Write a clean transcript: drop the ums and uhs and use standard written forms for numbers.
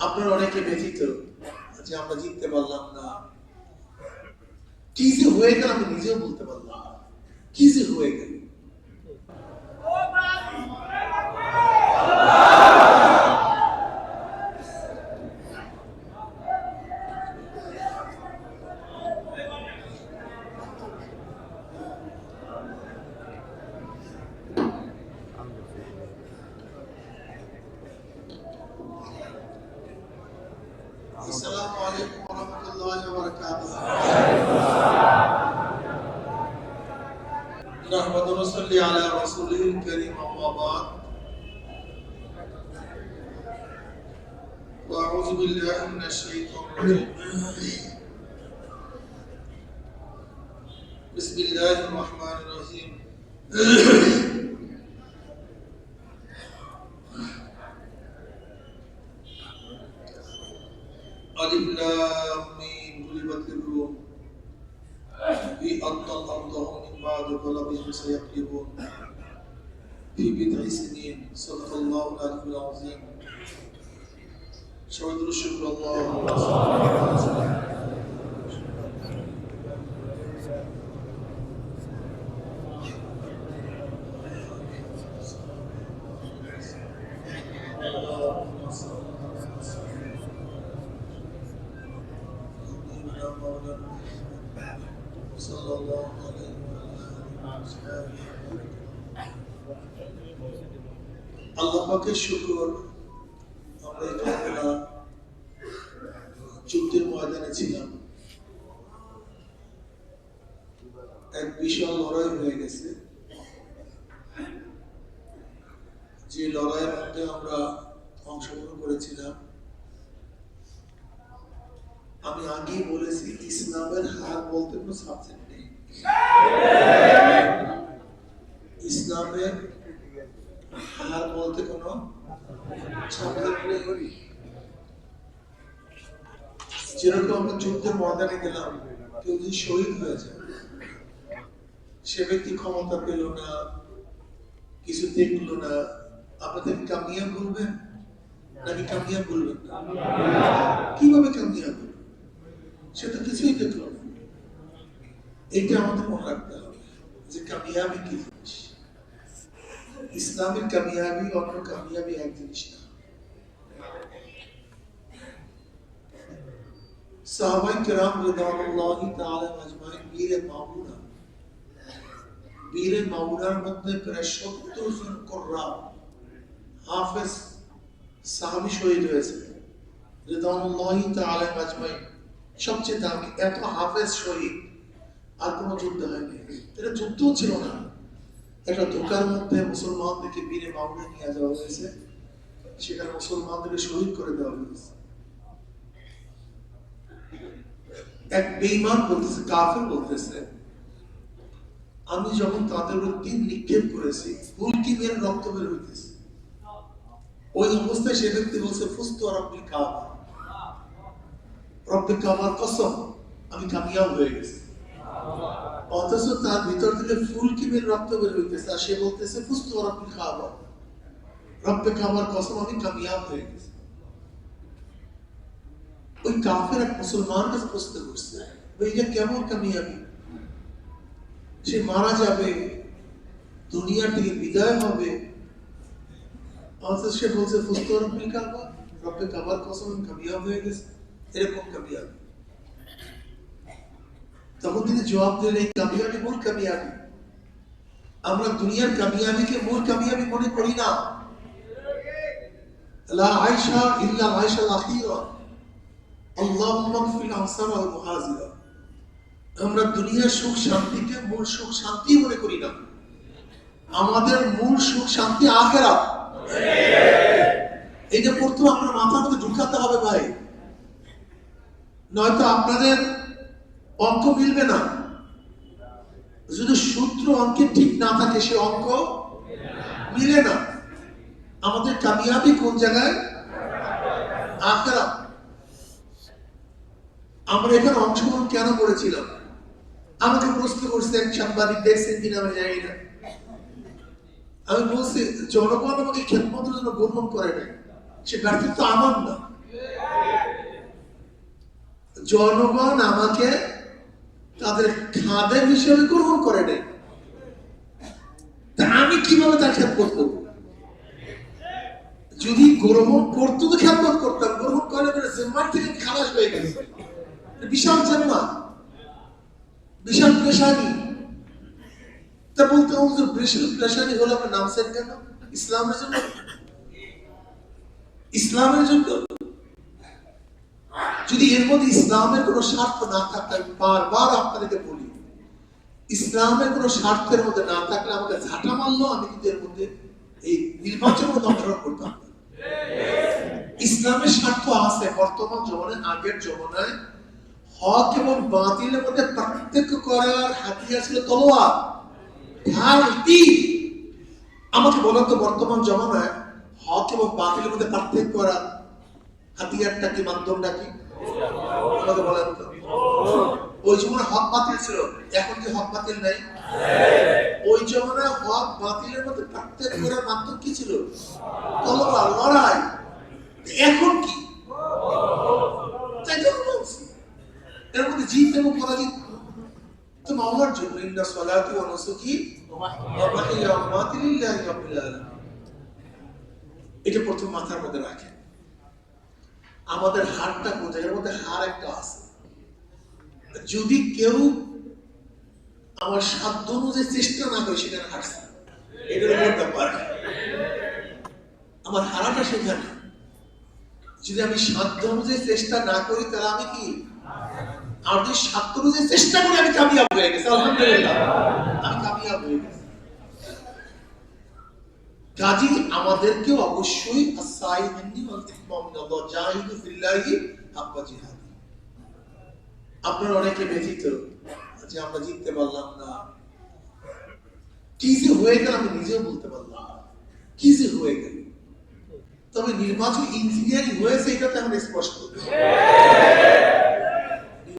আপনারা অনেকে ব্যথিত যে আমরা জিততে পারলাম না। কি যে হয়ে গেল আমি নিজেও বলতে পারলাম না, কি যে হয়ে গেল। আসসালামু আলাইকুম ওয়া রাহমাতুল্লাহি ওয়া বারাকাতুহু। নাহমাদু ওয়া নুসাল্লি আলা রাসূলিল কারীম, আম্মা বা'দ। ওয়া আউযু বিল্লাহি মিনাশ শাইতানির রাজীম। বিসমিল্লাহির রাহমানির রাহিম। ألف لام ميم غلبت الروم في أرض أرضهم من بعد غلبهم سيغلبون في بضع سنين. صدق الله العلي العظيم. شهد الشكر اللهم صل على سيدنا আল্লাহ পাকের শুকর। আমরা এখানে যুদ্ধের ময়দানে ছিলাম, এক বিশাল লড়াই হয়ে গেছে। যে লড়াইয়ের মধ্যে আমরা অংশগ্রহণ করেছিলাম, আমি আগেই বলেছি ইসলামের হার বলতে কোনো সাবজেক্ট নেই। ইসলামের হার বলতে কোনো সাবজেক্ট নেই। যেরকম আমরা যুদ্ধের ময়দানে গেলাম, কেউ যদি শহীদ হয়ে যায়, সে ব্যক্তি ক্ষমতা পেল না, কিছু দেখলো না, আপনাদের কামিয়াব বলবেন নাকি কামিয়াব বলবেন না? কিভাবে কামিয়াব? সে তো কিছুই দেখলো না। এইটা আমাদের মনে রাখতে হবে যে কামিয়াবি কি জিনিস। ইসলামের কামিয়াবি অন্য কামিয়াবি এক জিনিস না। সাহাবায়ে কেরাম রাদিয়াল্লাহু তাআলা আজমাইন বীরে মামুনার মধ্যে প্রায় 70 জন কুররা হাফেজ সাহাবী শহীদ হয়েছে রাদিয়াল্লাহু তাআলা আজমাইন। সবচেয়ে দামি এত হাফেজ শহীদ আর কোনো যুদ্ধ হয়নি। এটা যুদ্ধও ছিল না, একটা ধোকার মধ্যে মুসলমানদেরকে বীরে মামুনে নিয়ে যাওয়া হয়েছে, সেখানে মুসলমানদেরকে শহীদ করে দেওয়া হয়েছে। এক বেঈমান বলতেছে, কাফের বলতেছে, আমি যখন তাদের উপর তীর নিক্ষেপ করেছি, ফুলকি মেরে রক্ত বের হইতেছে। ওই অবস্থায় সে ব্যক্তি বলছে, ফুস্তু রাব্বিল কাবা, রব্বে কাবার কসম, আমি কামিয়াব হয়ে গেছি। অথচ তার ভিতর থেকে ফুলকি মেরে রক্ত বের হইতেছে, আর সে বলতেছে ফুস্তু রাব্বিল কাবা, রব্বে কাবার কসম, আমি কামিয়াব হয়ে গেছি। ওই কাফের এক মুসলমান কাছে প্রশ্ন করছে, এটা কেমন কামিয়াবি? সে মারা যাবে, দুনিয়া থেকে বিদায় হবে, অথচ সে বলছে ফুস্তু রাব্বিল কাবা, রব্বে কাবার কসম, আমি কামিয়াব হয়ে গেছি। এরকম কামিয়াবি। তখন তিনি জবাব দিলেন, এই কামিয়াবি মূল কামিয়াবি। আমরা দুনিয়ার কামিয়াবিকে মূল কামিয়াবি মনে করি না। লা আয়শা ইল্লা আয়শাল আখিরা, আল্লাহুম্মা গফির আনসারা ওয়াল মুহাজিরা। আমরা দুনিয়ার সুখ শান্তিকে মূল সুখ শান্তি মনে করি না। আমাদের মূল সুখ শান্তি আখিরাত। এইটা প্রথম আপনার মাথার মধ্যে ঢুকাতে হবে ভাই, নয়তো আপনাদের অঙ্ক মিলবে না। যদি সূত্র অঙ্কে ঠিক না থাকে, সে অঙ্ক মিলে না। আমাদের কামিয়াবি কোন জায়গায়? আখিরাত। আমরা এখানে অংশগ্রহণ কেন করেছিলাম? আমাকে প্রশ্ন করছে এক সাংবাদিক, দেখছেন কিনা আমি জানি না। আমি বলছি জনগণ আমাকে খেদমতের জন্য গ্রহণ করে নাই, সে ব্যর্থতা আমার না। জনগণ আমাকে তাদের খাদেম হিসেবে গ্রহণ করে নেই, তা আমি কিভাবে তার খেদমত করবো? যদি গ্রহণ করতো তো খেদমত করতাম, গ্রহণ করে জিম্মার থেকে খালাস হয়ে গেছে। বিশাল জিম্মা, বিশাল পেশানি। তা বলতে হুজুর বিশাল পেশানি হলো আপনার নামছেন কেন? ইসলামের জন্য, ইসলামের জন্য। যদি এর মধ্যে ইসলামের কোন স্বার্থ না থাকলে, আমি বারবার আপনাদেরকে বলি, ইসলামের কোন স্বার্থের মধ্যে না থাকলে আমাকে ঝাঁটা মারলো, আমি কিন্তু এর মধ্যে এই নির্বাচনের মধ্যে অংশগ্রহণ করতাম। ইসলামের স্বার্থ আছে বর্তমান জমানায়, আগের জমানায় হক এবং বাতিলের মধ্যে পার্থক্য করার হাতিয়ার ছিল তলোয়ার, ঢাল, তীর। আমাকে বলেন তো বর্তমান জমানায় হক এবং বাতিলের মধ্যে পার্থক্য করার হাতিয়ারটা কি, মাধ্যমটা কি? আমাকে বলেন তো। ওই জমানায় হক বাতিল ছিল, এখন কি হক বাতিল নাই? ওই জমানায় হক বাতিলের মধ্যে পার্থক্য করার মাধ্যম কি ছিল? তলোয়ার, লড়াই। এখন কি? তাই তো বলছি, এর মধ্যে জিত এবং পরাজিত তো মাওলার জন্য। ইন্না সালাতি ওয়া নুসুকি ওয়া মাহইয়া ওয়া মামাতি লিল্লাহি রাব্বিল আলামিন। এটা প্রথম মাথার মধ্যে রাখেন। আমাদের হাড়টা কোথায়? এর মধ্যে হাড় একটা আছে। যদি কেউ আমার সাধ্য অনুযায়ী চেষ্টা না করে, সেখানে হারছে। এটার উপর ব্যাপার। আমার হারাটা সেখানে। যদি আমি সাধ্য অনুযায়ী চেষ্টা না করি, তাহলে আমি কি? আর যদি সাধ্য অনুযায়ী চেষ্টা করি, আমি কামিয়াব হয়ে গেছি। আলহামদুলিল্লাহ, আমি কামিয়াব হয়ে গেছি। কাজী আমাদেরকে অবশ্যই আপনারা অনেকে ব্যথিত যে আমরা জিততে পারলাম না, কি যে হয়ে গেল আমি নিজেও বলতে পারলাম না, কি যে হয়ে গেল। তবে নির্বাচন ইঞ্জিনিয়ারিং হয়েছে, এটা তো আমরা স্পষ্ট।